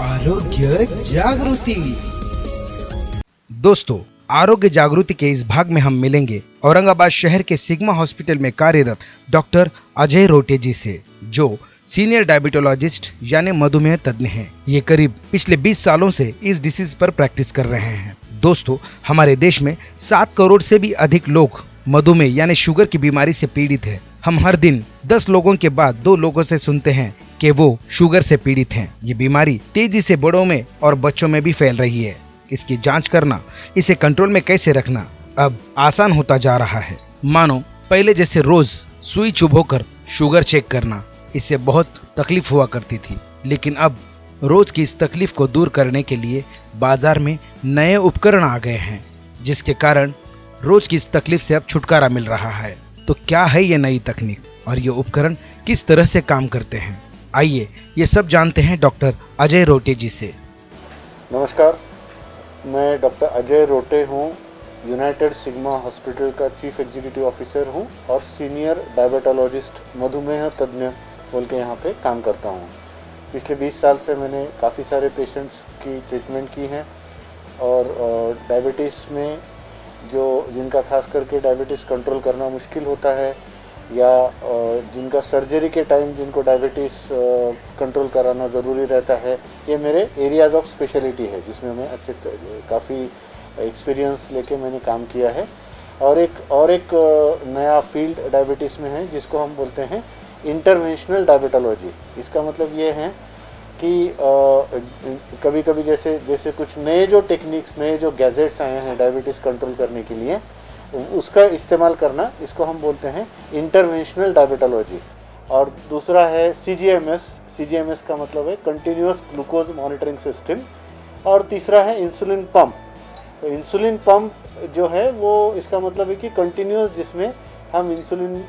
आरोग्य जागृति। दोस्तों, आरोग्य जागृति के इस भाग में हम मिलेंगे औरंगाबाद शहर के सिग्मा हॉस्पिटल में कार्यरत डॉक्टर अजय रोटे जी से, जो सीनियर डायबिटोलॉजिस्ट यानी मधुमेह तज्ञ हैं। ये करीब पिछले 20 सालों से इस डिसीज पर प्रैक्टिस कर रहे हैं। दोस्तों, हमारे देश में 7 करोड़ से भी अधिक लोग मधुमेह यानी शुगर की बीमारी से पीड़ित है। हम हर दिन 10 लोगों के बाद 2 लोगों से सुनते हैं कि वो शुगर से पीड़ित हैं। ये बीमारी तेजी से बड़ों में और बच्चों में भी फैल रही है। इसकी जांच करना, इसे कंट्रोल में कैसे रखना अब आसान होता जा रहा है। मानो पहले जैसे रोज सुई चुभोकर शुगर चेक करना, इससे बहुत तकलीफ हुआ करती थी, लेकिन अब रोज की इस तकलीफ को दूर करने के लिए बाजार में नए उपकरण आ गए हैं, जिसके कारण रोज की इस तकलीफ से अब छुटकारा मिल रहा है। तो क्या है ये नई तकनीक और ये उपकरण किस तरह से काम करते हैं? आइए ये सब जानते हैं डॉक्टर अजय रोटे जी से। नमस्कार, मैं डॉक्टर अजय रोटे हूँ। यूनाइटेड सिग्मा हॉस्पिटल का चीफ एग्जीक्यूटिव ऑफिसर हूँ और सीनियर डायबिटोलॉजिस्ट मधुमेह तज्ञ बोल के यहाँ पे काम करता हूँ। पिछले 20 साल से मैंने काफ़ी सारे पेशेंट्स की ट्रीटमेंट की है और डायबिटीज़ में जिनका खास करके डायबिटीज़ कंट्रोल करना मुश्किल होता है या जिनका सर्जरी के टाइम जिनको डायबिटीज़ कंट्रोल कराना ज़रूरी रहता है, ये मेरे एरियाज़ ऑफ स्पेशलिटी है, जिसमें मैं अच्छे काफ़ी एक्सपीरियंस लेके मैंने काम किया है। और एक नया फील्ड डायबिटीज़ में है जिसको हम बोलते हैं इंटरवेंशनल डायबिटोलॉजी। इसका मतलब ये है कि कभी कभी जैसे कुछ नए जो टेक्निक्स, नए जो गैजेट्स आए हैं डायबिटीज़ कंट्रोल करने के लिए, उसका इस्तेमाल करना, इसको हम बोलते हैं इंटरवेंशनल डायबिटोलॉजी। और दूसरा है CGMS का मतलब है कंटिन्यूअस ग्लूकोज मॉनिटरिंग सिस्टम। और तीसरा है इंसुलिन पंप। तो इंसुलिन पंप जो है वो, इसका मतलब है कि कंटिन्यूअस, जिसमें हम इंसुलिन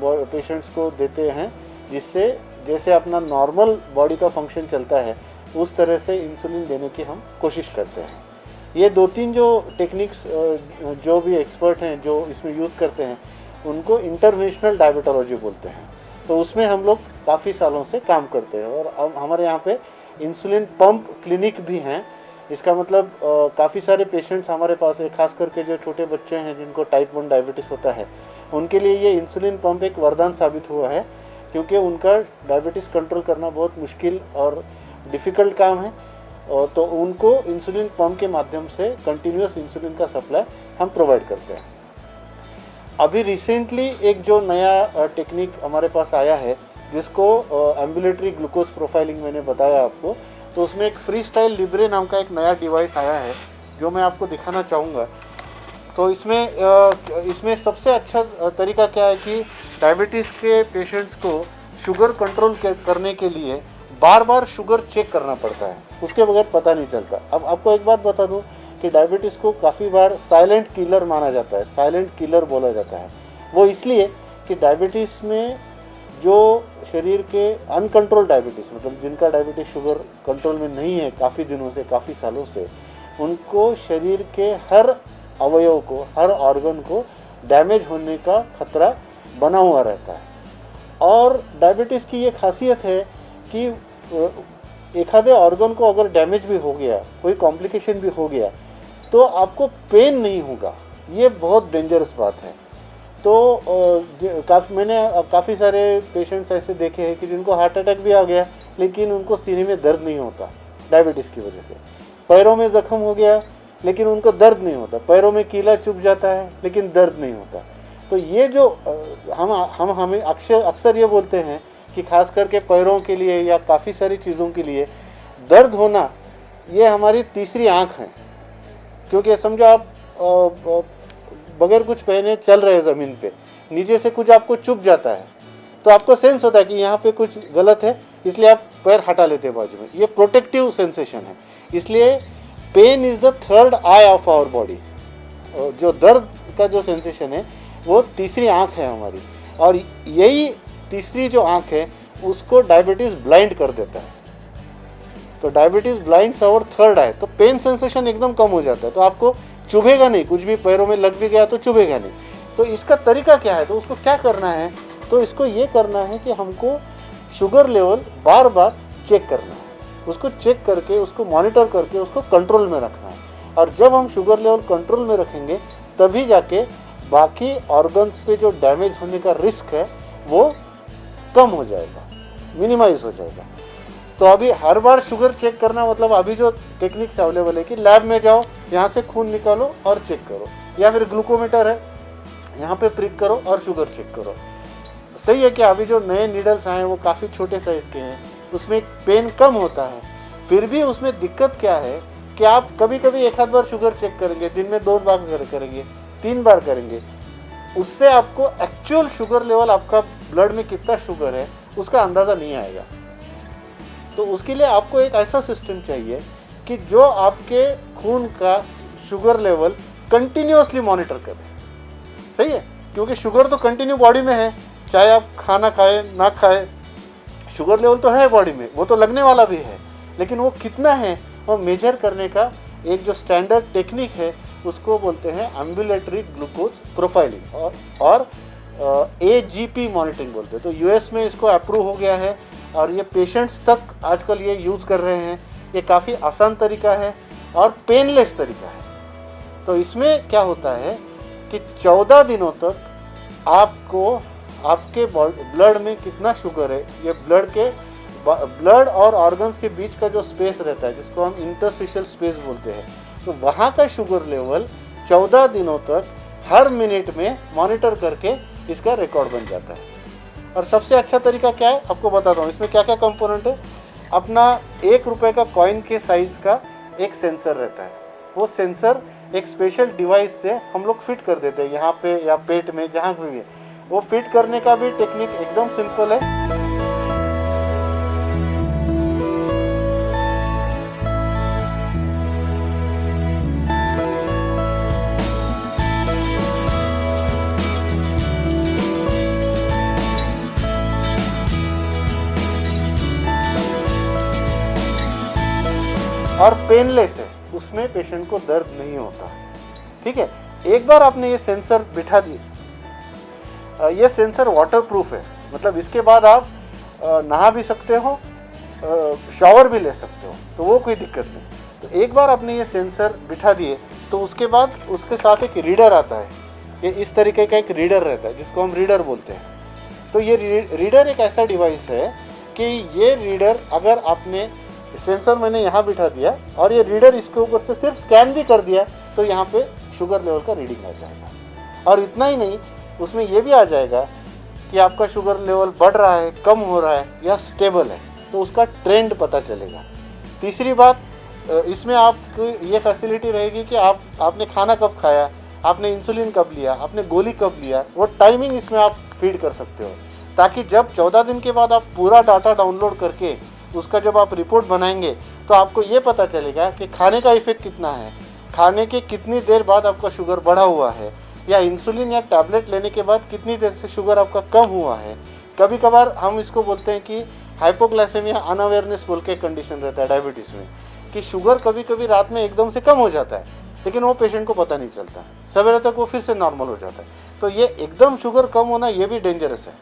पेशेंट्स को देते हैं, जिससे जैसे अपना नॉर्मल बॉडी का फंक्शन चलता है उस तरह से इंसुलिन देने की हम कोशिश करते हैं। ये 2-3 जो टेक्निक्स जो भी एक्सपर्ट हैं जो इसमें यूज़ करते हैं, उनको इंटरवेंशनल डायबिटोलॉजी बोलते हैं। तो उसमें हम लोग काफ़ी सालों से काम करते हैं और अब हमारे यहाँ पे इंसुलिन पंप क्लिनिक भी हैं। इसका मतलब काफ़ी सारे पेशेंट्स हमारे पास है, खास करके जो छोटे बच्चे हैं जिनको टाइप 1 डायबिटीज़ होता है, उनके लिए ये इंसुलिन पंप एक वरदान साबित हुआ है, क्योंकि उनका डायबिटीज़ कंट्रोल करना बहुत मुश्किल और डिफ़िकल्ट काम है। और तो उनको इंसुलिन पंप के माध्यम से कंटिन्यूअस इंसुलिन का सप्लाई हम प्रोवाइड करते हैं। अभी रिसेंटली एक जो नया टेक्निक हमारे पास आया है, जिसको एम्बुलेटरी ग्लूकोज प्रोफाइलिंग मैंने बताया आपको, तो उसमें एक फ्री स्टाइल लिब्रे नाम का एक नया डिवाइस आया है जो मैं आपको दिखाना चाहूँगा। तो इसमें सबसे अच्छा तरीका क्या है कि डायबिटीज़ के पेशेंट्स को शुगर कंट्रोल करने के लिए बार बार शुगर चेक करना पड़ता है, उसके बगैर पता नहीं चलता। अब आपको एक बात बता दूं कि डायबिटीज़ को काफ़ी बार साइलेंट किलर माना जाता है, साइलेंट किलर बोला जाता है। वो इसलिए कि डायबिटीज़ में जो शरीर के अनकंट्रोल डायबिटीज़, मतलब जिनका डायबिटीज़ शुगर कंट्रोल में नहीं है काफ़ी दिनों से, काफ़ी सालों से, उनको शरीर के हर अवयव को, हर ऑर्गन को डैमेज होने का खतरा बना हुआ रहता है। और डायबिटीज़ की ये खासियत है कि एक आधे ऑर्गन को अगर डैमेज भी हो गया, कोई कॉम्प्लिकेशन भी हो गया, तो आपको पेन नहीं होगा। ये बहुत डेंजरस बात है। तो मैंने काफ़ी सारे पेशेंट्स ऐसे देखे हैं कि जिनको हार्ट अटैक भी आ गया, लेकिन उनको सीने में दर्द नहीं होता डायबिटीज़ की वजह से। पैरों में ज़ख्म हो गया, लेकिन उनको दर्द नहीं होता। पैरों में कीला चुभ जाता है, लेकिन दर्द नहीं होता। तो ये जो हमें अक्सर ये बोलते हैं कि खास करके पैरों के लिए या काफ़ी सारी चीज़ों के लिए दर्द होना, ये हमारी तीसरी आँख है। क्योंकि समझो आप बगैर कुछ पहने चल रहे ज़मीन पे, नीचे से कुछ आपको चुभ जाता है, तो आपको सेंस होता है कि यहाँ पे कुछ गलत है, इसलिए आप पैर हटा लेते हैं बाजू में। ये प्रोटेक्टिव सेंसेशन है। इसलिए pain is the third eye of our body. जो दर्द का जो सेंसेशन है वो तीसरी आँख है हमारी, और यही तीसरी जो आँख है उसको डायबिटीज़ ब्लाइंड कर देता है। तो डायबिटीज़ ब्लाइंड्स आवर थर्ड आई, तो पेन सेंसेशन एकदम कम हो जाता है। तो आपको चुभेगा नहीं, कुछ भी पैरों में लग भी गया तो चुभेगा नहीं। तो इसका तरीका क्या है, तो उसको क्या करना है, तो इसको ये करना है कि हमको शुगर लेवल बार बार चेक करना है। उसको चेक करके, उसको मॉनिटर करके उसको कंट्रोल में रखना है। और जब हम शुगर लेवल कंट्रोल में रखेंगे तभी जाके बाकी ऑर्गन्स पे जो डैमेज होने का रिस्क है वो कम हो जाएगा, मिनिमाइज हो जाएगा। तो अभी हर बार शुगर चेक करना मतलब अभी जो टेक्निक्स अवेलेबल है कि लैब में जाओ, यहाँ से खून निकालो और चेक करो, या फिर ग्लूकोमीटर है यहाँ पे प्रिक करो और शुगर चेक करो। सही है कि अभी जो नए नीडल्स आए हैं वो काफ़ी छोटे साइज़ के हैं, उसमें पेन कम होता है। फिर भी उसमें दिक्कत क्या है कि आप कभी कभी एक आध बार शुगर चेक करेंगे, दिन में 2 बार करेंगे, 3 बार करेंगे, उससे आपको एक्चुअल शुगर लेवल, आपका ब्लड में कितना शुगर है उसका अंदाज़ा नहीं आएगा। तो उसके लिए आपको एक ऐसा सिस्टम चाहिए कि जो आपके खून का शुगर लेवल कंटिन्यूअसली मॉनिटर करे। सही है, क्योंकि शुगर तो कंटिन्यू बॉडी में है, चाहे आप खाना खाए ना खाए, शुगर लेवल तो है बॉडी में, वो तो लगने वाला भी है, लेकिन वो कितना है वो मेजर करने का एक जो स्टैंडर्ड टेक्निक है उसको बोलते हैं एम्बुलेटरी ग्लूकोज प्रोफाइलिंग और AGP मॉनिटरिंग बोलते हैं। तो यूएस में इसको अप्रूव हो गया है और ये पेशेंट्स तक आजकल ये यूज़ कर रहे हैं। ये काफ़ी आसान तरीका है और पेनलेस तरीका है। तो इसमें क्या होता है कि 14 दिनों तक आपको आपके ब्लड में कितना शुगर है, ये ब्लड और ऑर्गन्स के बीच का जो स्पेस रहता है जिसको हम इंटरस्टिशियल स्पेस बोलते हैं, तो वहाँ का शुगर लेवल 14 दिनों तक हर मिनट में मॉनिटर करके इसका रिकॉर्ड बन जाता है। और सबसे अच्छा तरीका क्या है आपको बताता हूँ, इसमें क्या क्या कंपोनेंट है। अपना 1 रुपये का कॉइन के साइज़ का एक सेंसर रहता है, वो सेंसर एक स्पेशल डिवाइस से हम लोग फिट कर देते हैं यहाँ पे या पेट में, जहाँ भी है। वो फिट करने का भी टेक्निक एकदम सिंपल है। और पेनलेस है, उसमें पेशेंट को दर्द नहीं होता। ठीक है, एक बार आपने ये सेंसर बिठा दिए, ये सेंसर वाटरप्रूफ है, मतलब इसके बाद आप नहा भी सकते हो, शावर भी ले सकते हो, तो वो कोई दिक्कत नहीं। तो एक बार आपने ये सेंसर बिठा दिए तो उसके बाद उसके साथ एक रीडर आता है। ये इस तरीके का एक रीडर रहता है जिसको हम रीडर बोलते हैं। तो ये रीडर एक ऐसा डिवाइस है कि ये रीडर, अगर आपने सेंसर मैंने यहाँ बिठा दिया और ये रीडर इसके ऊपर से सिर्फ स्कैन भी कर दिया तो यहाँ पे शुगर लेवल का रीडिंग आ जाएगा। और इतना ही नहीं, उसमें ये भी आ जाएगा कि आपका शुगर लेवल बढ़ रहा है, कम हो रहा है या स्टेबल है, तो उसका ट्रेंड पता चलेगा। तीसरी बात, इसमें आपको ये फैसिलिटी रहेगी कि आपने खाना कब खाया, आपने इंसुलिन कब लिया, आपने गोली कब लिया, वो टाइमिंग इसमें आप फीड कर सकते हो, ताकि जब 14 दिन के बाद आप पूरा डाटा डाउनलोड करके उसका जब आप रिपोर्ट बनाएंगे तो आपको ये पता चलेगा कि खाने का इफेक्ट कितना है, खाने के कितनी देर बाद आपका शुगर बढ़ा हुआ है, या इंसुलिन या टैबलेट लेने के बाद कितनी देर से शुगर आपका कम हुआ है। कभी कभार हम इसको बोलते हैं कि हाइपोग्लाइसेमिया अनअवेयरनेस बोल के कंडीशन रहता है डायबिटीज़ में, कि शुगर कभी कभी रात में एकदम से कम हो जाता है लेकिन वो पेशेंट को पता नहीं चलता, सवेरे तक वो फिर से नॉर्मल हो जाता है। तो ये एकदम शुगर कम होना ये भी डेंजरस है,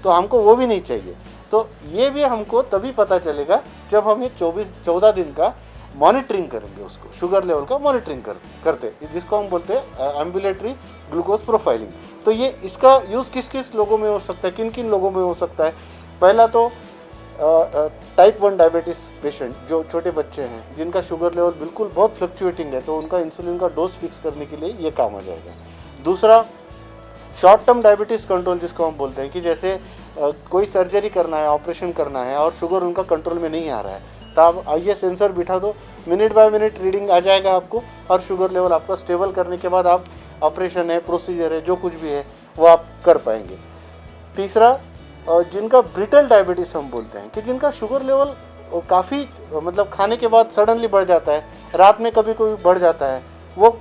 तो हमको वो भी नहीं चाहिए। तो ये भी हमको तभी पता चलेगा जब हम ये 14 दिन का मॉनिटरिंग करेंगे, उसको शुगर लेवल का मॉनिटरिंग करते, जिसको हम बोलते हैं एम्बुलेटरी ग्लूकोज प्रोफाइलिंग। तो ये इसका यूज़ किस किस लोगों में हो सकता है, किन किन लोगों में हो सकता है। पहला तो टाइप 1 डायबिटीज़ पेशेंट, जो छोटे बच्चे हैं जिनका शुगर लेवल बिल्कुल बहुत फ्लक्चुएटिंग है, तो उनका इंसुलिन का डोज फिक्स करने के लिए ये काम आ जाएगा। दूसरा, शॉर्ट टर्म डायबिटीज़ कंट्रोल, जिसको हम बोलते हैं कि जैसे कोई सर्जरी करना है, ऑपरेशन करना है और शुगर उनका कंट्रोल में नहीं आ रहा है, तो आप आइए सेंसर बिठा दो, मिनट बाय मिनट रीडिंग आ जाएगा आपको, और शुगर लेवल आपका स्टेबल करने के बाद आप ऑपरेशन है, प्रोसीजर है, जो कुछ भी है वो आप कर पाएंगे। तीसरा, जिनका ब्रिटल डायबिटीज़ हम बोलते हैं, कि जिनका शुगर लेवल काफ़ी मतलब खाने के बाद सडनली बढ़ जाता है, रात में कभी कभी बढ़ जाता है, वो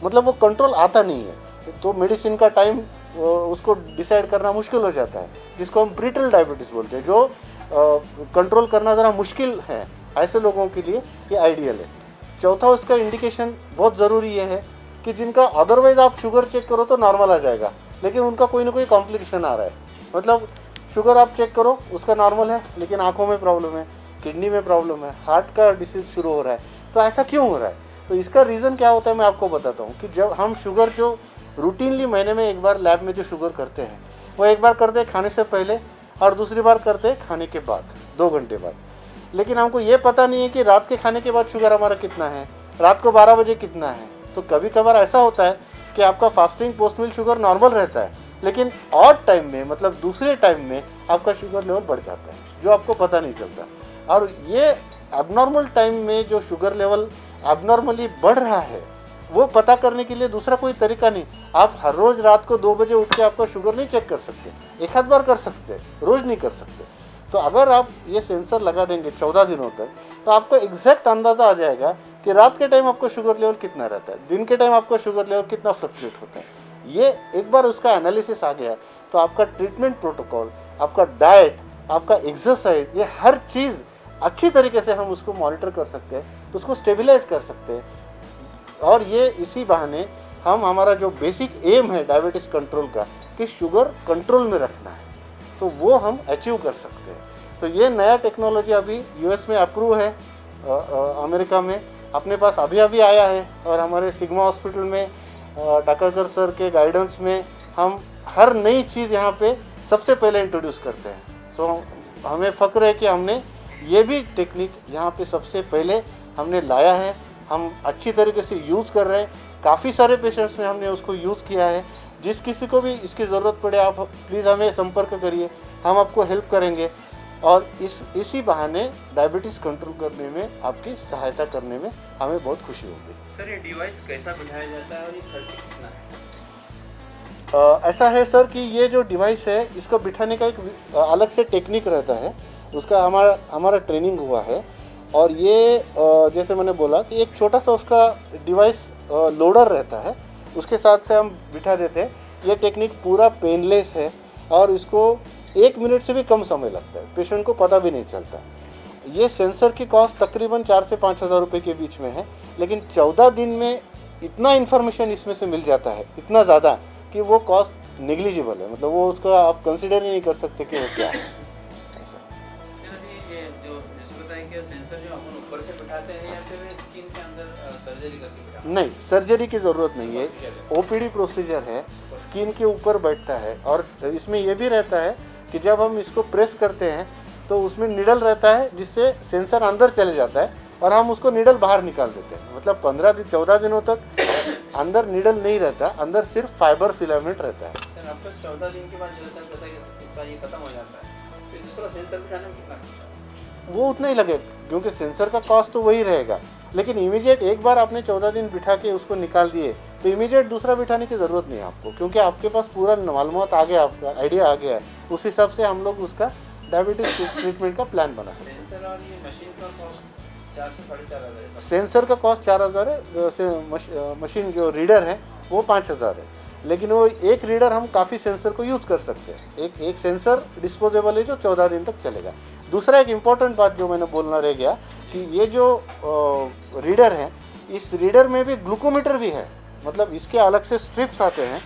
मतलब वो कंट्रोल आता नहीं है, तो मेडिसिन का टाइम उसको डिसाइड करना मुश्किल हो जाता है, जिसको हम ब्रिटल डायबिटीज़ बोलते हैं, जो कंट्रोल करना ज़रा मुश्किल है। ऐसे लोगों के लिए ये आइडियल है। चौथा, उसका इंडिकेशन बहुत ज़रूरी ये है कि जिनका अदरवाइज़ आप शुगर चेक करो तो नॉर्मल आ जाएगा, लेकिन उनका कोई ना कोई कॉम्प्लिकेशन आ रहा है, मतलब शुगर आप चेक करो उसका नॉर्मल है लेकिन आँखों में प्रॉब्लम है, किडनी में प्रॉब्लम है, हार्ट का डिसीज शुरू हो रहा है। तो ऐसा क्यों हो रहा है? तो इसका रीज़न क्या होता है मैं आपको बताता हूँ कि जब हम शुगर जो रूटीनली महीने में एक बार लैब में जो शुगर करते हैं, वो एक बार करते हैं खाने से पहले और दूसरी बार करते हैं खाने के बाद 2 घंटे बाद। लेकिन हमको ये पता नहीं है कि रात के खाने के बाद शुगर हमारा कितना है, रात को 12 बजे कितना है। तो कभी कभार ऐसा होता है कि आपका फास्टिंग पोस्ट मील शुगर नॉर्मल रहता है, लेकिन ऑड टाइम में मतलब दूसरे टाइम में आपका शुगर लेवल बढ़ जाता है, जो आपको पता नहीं चलता। और ये एबनॉर्मल टाइम में जो शुगर लेवल एबनॉर्मली बढ़ रहा है, वो पता करने के लिए दूसरा कोई तरीका नहीं। आप हर रोज़ रात को 2 बजे उठ के आपका शुगर नहीं चेक कर सकते, एक आध बार कर सकते, रोज़ नहीं कर सकते। तो अगर आप ये सेंसर लगा देंगे 14 दिनों तक, तो आपको एग्जैक्ट अंदाज़ा आ जाएगा कि रात के टाइम आपका शुगर लेवल कितना रहता है, दिन के टाइम आपका शुगर लेवल कितना फ्लक्चुएट होता है। ये एक बार उसका एनालिसिस आ गया तो आपका ट्रीटमेंट प्रोटोकॉल, आपका डाइट, आपका एक्सरसाइज, ये हर चीज़ अच्छी तरीके से हम उसको मॉनिटर कर सकते हैं, उसको स्टेबलाइज कर सकते हैं। और ये इसी बहाने हम हमारा जो बेसिक एम है डायबिटीज़ कंट्रोल का कि शुगर कंट्रोल में रखना है, तो वो हम अचीव कर सकते हैं। तो ये नया टेक्नोलॉजी अभी यूएस में अप्रूव है, अमेरिका में अपने पास अभी अभी आया है। और हमारे सिग्मा हॉस्पिटल में डाकरकर सर के गाइडेंस में हम हर नई चीज़ यहाँ पे सबसे पहले इंट्रोड्यूस करते हैं। तो हमें फ़ख्र है कि हमने ये भी टेक्निक यहाँ पे सबसे पहले हमने लाया है, हम अच्छी तरीके से यूज़ कर रहे हैं। काफ़ी सारे पेशेंट्स में हमने उसको यूज़ किया है। जिस किसी को भी इसकी ज़रूरत पड़े आप प्लीज़ हमें संपर्क करिए, हम आपको हेल्प करेंगे और इसी बहाने डायबिटीज़ कंट्रोल करने में आपकी सहायता करने में हमें बहुत खुशी होगी। सर ये डिवाइस कैसा बिठाया जाता है और ये खर्च कितना है? ऐसा है सर कि ये जो डिवाइस है इसको बिठाने का एक अलग से टेक्निक रहता है, उसका हमारा ट्रेनिंग हुआ है। और ये जैसे मैंने बोला कि एक छोटा सा उसका डिवाइस लोडर रहता है, उसके साथ से हम बिठा देते हैं। ये टेक्निक पूरा पेनलेस है और इसको 1 मिनट से भी कम समय लगता है, पेशेंट को पता भी नहीं चलता। ये सेंसर की कॉस्ट तकरीबन 4 से 5 हज़ार रुपये के बीच में है, लेकिन 14 दिन में इतना इन्फॉर्मेशन इसमें से मिल जाता है, इतना ज़्यादा कि वो कॉस्ट नेग्लिजिबल है, मतलब वो उसका आप कंसिडर ही नहीं कर सकते कि वो क्या है। ये जो जैसे बताएं कि सेंसर जो अपन ऊपर से बिठाते हैं या फिर स्किन के अंदर सर्जरी करके बिठाते हैं? नहीं, सर्जरी की ज़रूरत नहीं है, ओपीडी प्रोसीजर है, स्किन के ऊपर बैठता है। और इसमें यह भी रहता है कि जब हम इसको प्रेस करते हैं तो उसमें निडल रहता है, जिससे सेंसर अंदर चले जाता है और हम उसको निडल बाहर निकाल देते हैं। मतलब 14 दिनों तक अंदर निडल नहीं रहता, अंदर सिर्फ फाइबर फिलामेंट रहता है। सर आपका 14 दिन के बाद जैसा पता है कि इसका ये खत्म हो जाता है, फिर दूसरा सेंसर बिठाने में कितना खर्चा है? वो उतना ही लगेगा, क्योंकि सेंसर का कॉस्ट तो वही रहेगा। लेकिन इमीडिएट एक बार आपने 14 दिन बिठा के उसको निकाल दिए तो इमीडिएट दूसरा बिठाने की ज़रूरत नहीं है आपको, क्योंकि आपके पास पूरा मालूमात आ गया, आपका आइडिया आ गया है। उस हिसाब से हम लोग उसका डायबिटीज ट्रीटमेंट का प्लान बना सकते हैं। सेंसर और ये मशीन का कॉस्ट 4 से 4.5 हज़ार है। सेंसर का कॉस्ट 4,000 है, मशीन जो रीडर है वो 5,000 है। लेकिन वो एक रीडर हम काफ़ी सेंसर को यूज़ कर सकते हैं। एक सेंसर डिस्पोजेबल है जो 14 दिन तक चलेगा। दूसरा एक इम्पॉर्टेंट बात जो मैंने बोलना रह गया कि ये जो रीडर है, इस रीडर में भी ग्लूकोमीटर भी है, मतलब इसके अलग से स्ट्रिप्स आते हैं,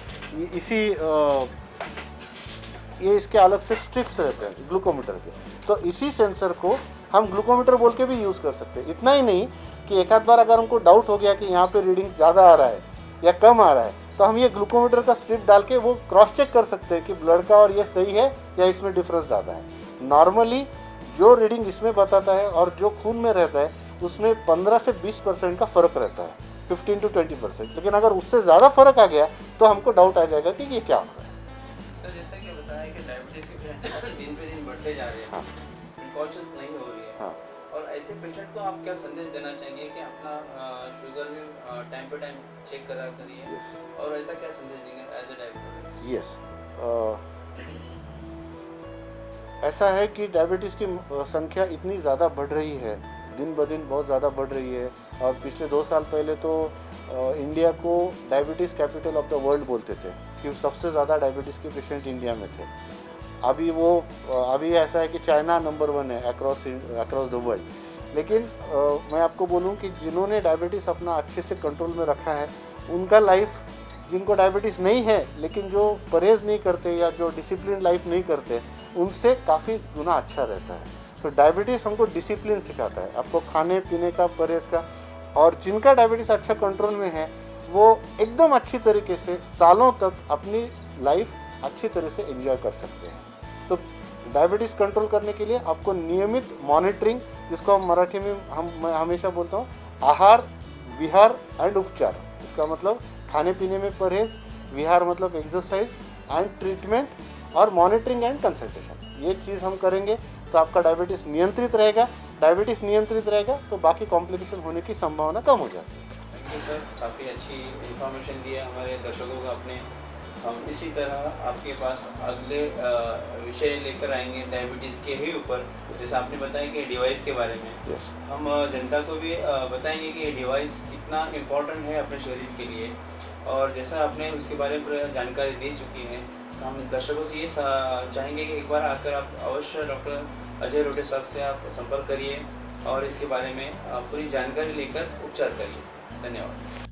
ये इसके अलग से स्ट्रिप्स रहते हैं ग्लूकोमीटर के। तो इसी सेंसर को हम ग्लूकोमीटर बोल के भी यूज़ कर सकते हैं। इतना ही नहीं कि एक आध बार अगर हमको डाउट हो गया कि यहाँ पे रीडिंग ज़्यादा आ रहा है या कम आ रहा है, तो हम ये ग्लूकोमीटर का स्ट्रिप डाल के वो क्रॉस चेक कर सकते हैं कि ब्लड का और ये सही है या इसमें डिफरेंस ज़्यादा है। नॉर्मली जो रीडिंग इसमें बताता है और जो खून में रहता है उसमें 15 से 20% का फ़र्क रहता है, 15 to 20%। लेकिन अगर उससे ज़्यादा फ़र्क आ गया तो हमको डाउट आ जाएगा कि ये क्या हो रहा है। सर जैसा कि बताया कि डायबिटीज़ के पेशेंट दिन पे दिन बढ़ते जा रहे हैं, हाँ। प्रिकॉशंस नहीं हो रही है, हाँ। और ऐसे पेशेंट को आप क्या संदेश देना चाहेंगे कि अपना शुगर भी टाइम पे टाइम चेक करा करिए? Yes. और ऐसा क्या संदेश देंगे एज ए डायबिटिक? यस, ऐसा है कि डायबिटीज़ की संख्या इतनी ज़्यादा बढ़ रही है, दिन ब दिन बहुत ज़्यादा बढ़ रही है। और पिछले 2 साल पहले तो इंडिया को diabetes capital of the world बोलते थे कि सबसे ज़्यादा डायबिटीज़ के पेशेंट इंडिया में थे। अभी ऐसा है कि चाइना नंबर 1 है अक्रॉस द वर्ल्ड। लेकिन मैं आपको बोलूं कि जिन्होंने डायबिटीज़ अपना अच्छे से कंट्रोल में रखा है, उनका लाइफ, जिनको डायबिटीज़ नहीं है लेकिन जो परहेज़ नहीं करते या जो डिसिप्लिन लाइफ नहीं करते, उनसे काफ़ी गुना अच्छा रहता है। तो डायबिटीज़ हमको डिसिप्लिन सिखाता है, आपको खाने पीने का, परहेज का। और जिनका डायबिटीज़ अच्छा कंट्रोल में है वो एकदम अच्छी तरीके से सालों तक अपनी लाइफ अच्छी तरह से एंजॉय कर सकते हैं। तो डायबिटीज़ कंट्रोल करने के लिए आपको नियमित मॉनिटरिंग, जिसको हम मराठी में मैं हमेशा बोलता हूँ आहार, विहार एंड उपचार। इसका मतलब खाने पीने में परहेज, विहार मतलब एक्सरसाइज एंड ट्रीटमेंट, और मॉनिटरिंग एंड कंसल्टेशन। ये चीज़ हम करेंगे तो आपका डायबिटीज़ नियंत्रित रहेगा। डायबिटीज़ नियंत्रित रहेगा तो बाकी कॉम्प्लिकेशन होने की संभावना कम हो जाती है। थैंक यू सर, काफ़ी अच्छी इन्फॉर्मेशन दी है हमारे दर्शकों को आपने। हम इसी तरह आपके पास अगले विषय लेकर आएंगे डायबिटीज़ के ही ऊपर, जैसे आपने बताया कि डिवाइस के बारे में। Yes. हम जनता को भी बताएंगे कि ये डिवाइस कितना इम्पोर्टेंट है अपने शरीर के लिए, और जैसा आपने उसके बारे में जानकारी दे चुकी है, तो हम दर्शकों से ये चाहेंगे कि एक बार आकर आप अवश्य डॉक्टर अजय रोटे साहब से आप संपर्क करिए और इसके बारे में पूरी जानकारी लेकर उपचार करिए। धन्यवाद।